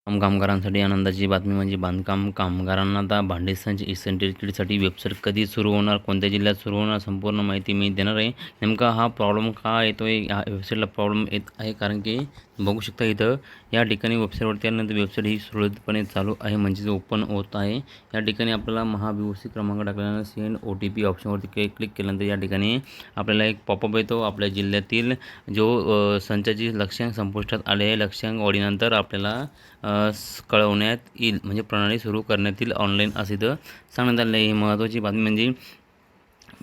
कामगारांसाठी आनंदाची बातमी म्हणजे बांधकाम कामगारांना आता भांडे संच इसेंट्रिकसाठी वेबसाईट कधी सुरू होणार, कोणत्या जिल्ह्यात सुरू होणार, संपूर्ण माहिती मी देणार आहे. नेमका हा प्रॉब्लेम का येतो आहे, या वेबसाईटला प्रॉब्लेम येत आहे कारण की बघू शकता इथं या ठिकाणी वेबसाईटवरती आल्यानंतर वेबसाईट ही सुरळीतपणे चालू आहे, म्हणजेच ओपन होत आहे. या ठिकाणी आपल्याला महाबीओसी क्रमांक टाकल्यानंतर सेंड OTP ऑप्शनवरती क्लिक केल्यानंतर या ठिकाणी आपल्याला एक पॉपअप येतो. आपल्या जिल्ह्यातील जो संचाची लक्ष्यांक संपुष्टात आले आहे, लक्ष्यांक वाढीनंतर आपल्याला कळवण्यात येईल, म्हणजे प्रणाली सुरू करण्यात येईल ऑनलाईन असं इथं सांगण्यात आलं आहे. ही महत्त्वाची बातमी म्हणजे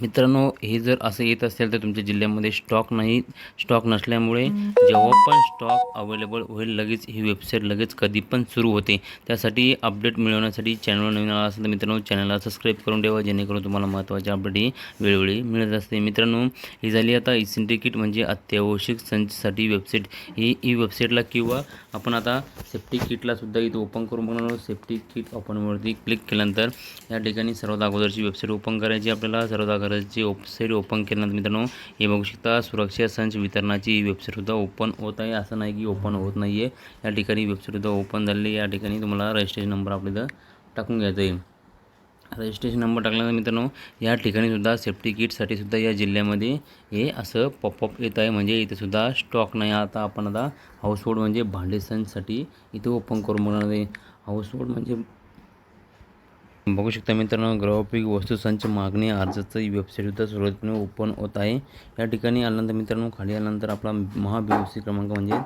मित्रांनो, हे जर असं येत असेल तर तुमच्या जिल्ह्यामध्ये स्टॉक नसल्यामुळे जेव्हा पण स्टॉक अवेलेबल होईल लगेच ही वेबसाईट लगेच कधी पण सुरू होते. त्यासाठी अपडेट मिळवण्यासाठी चॅनलवर नवीन आला असेल तर मित्रांनो चॅनलला सबस्क्राईब करून ठेवा, जेणेकरून तुम्हाला महत्त्वाचे अपडेट ही वेळोवेळी मिळत असते. मित्रांनो, ही झाली आता इसेंट्रिक म्हणजे अत्यावश्यक संचसाठी वेबसाईट. ही वेबसाईटला किंवा आपण आता सेफ्टी किटला सुद्धा इथं ओपन करून बघणार. सेफ्टी किट ओपनवरती क्लिक केल्यानंतर या ठिकाणी सर्वात अगोदरची वेबसाईट ओपन करायची आपल्याला. सर्वात अगोदरची वेबसाईट ओपन केल्यानंतर मित्रांनो हे बघू शकता, सुरक्षा संच वितरणाची वेबसाईटसुद्धा ओपन होत आहे. असं नाही की ओपन होत नाही आहे, या ठिकाणी वेबसाईटसुद्धा ओपन झालेली आहे. या ठिकाणी तुम्हाला रजिस्ट्रेशन नंबर आपल्याला टाकून घ्यायचा आहे. रजिस्ट्रेशन नंबर टाकल्यानंतर मित्रांनो या ठिकाणी सुद्धा सेफ्टी किटसाठी सुद्धा या जिल्ह्यामध्ये हे असं पॉपअप येत आहे, म्हणजे इथे सुद्धा स्टॉक नाही. आता आपण हाऊसहोल्ड म्हणजे भांडे संचसाठी इथे ओपन करून बघणार आहे. हाऊसहोल्ड म्हणजे बघू शकता मित्रांनो, गृहोपयोगी वस्तू संच मागणी अर्जाचं वेबसाईटसुद्धा सुरळीतपणे ओपन होत आहे. या ठिकाणी आल्यानंतर मित्रांनो खाली आल्यानंतर आपला महाबीओसी क्रमांक म्हणजे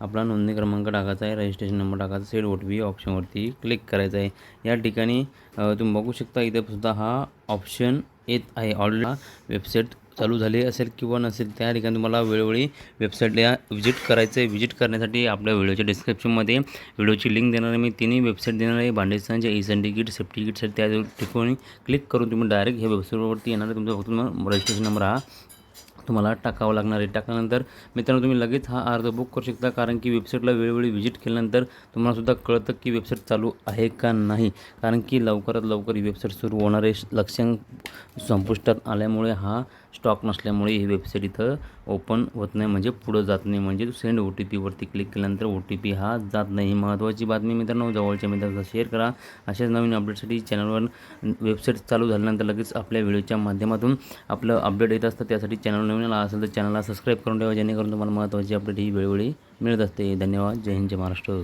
आपला नोंदणी क्रमांक टाकायचा आहे, रजिस्ट्रेशन नंबर टाकायचा, सेंड OTP ऑप्शनवरती क्लिक करायचं आहे. या ठिकाणी तुम्ही बघू शकता इथे सुद्धा हा ऑप्शन येत आहे. ऑलरेडी वेबसाईट चालू झाली असेल किंवा नसेल, त्या ठिकाणी तुम्हाला वेळोवेळी वेबसाईटला व्हिजिट करायचं आहे. व्हिजिट करण्यासाठी आपल्या व्हिडिओच्या डिस्क्रिप्शनमध्ये व्हिडिओची लिंक देणार आहे मी. तिन्ही वेबसाईट देणार आहे, भांडे संच, इसेंट्रिक किट, सेफ्टी किटसाठी. त्या ठिकाणी क्लिक करून तुम्ही डायरेक्ट ह्या वेबसाईटवरती येणार आहे. तुमचा फक्त रजिस्ट्रेशन नंबर हा तुम्हाला टाकावं लागणार आहे. टाकल्यानंतर मित्रांनो तुम्ही लगेच हा अर्ज बुक करू शकता, कारण की वेबसाईटला वेळोवेळी व्हिजिट केल्यानंतर तुम्हालासुद्धा कळतं की वेबसाईट चालू आहे का नाही, कारण की लवकरात लवकर ही वेबसाईट सुरू होणार आहे. लक्ष्यांक संपुष्टात आल्यामुळे हा स्टॉक नसल्यामुळे ही वेबसाईट इथं ओपन होत नाही, म्हणजे पुढं जात नाही. म्हणजे सेंड OTPवरती क्लिक केल्यानंतर OTP हा जात नाही. ही महत्त्वाची बातमी मित्रांनो, जवळच्या मित्रांना शेअर करा. अशाच नवीन अपडेटसाठी चॅनलवर वेबसाईट चालू झाल्यानंतर लगेच आपल्या व्हिडिओच्या माध्यमातून आपलं अपडेट येत असतं. त्यासाठी चॅनल नवीन आला असेल तर चॅनलला सबस्क्राईब करून ठेवा, जेणेकरून तुम्हाला महत्त्वाची अपडेट ही वेळोवेळी मिळत असते. धन्यवाद. जय हिंद, जय महाराष्ट्र.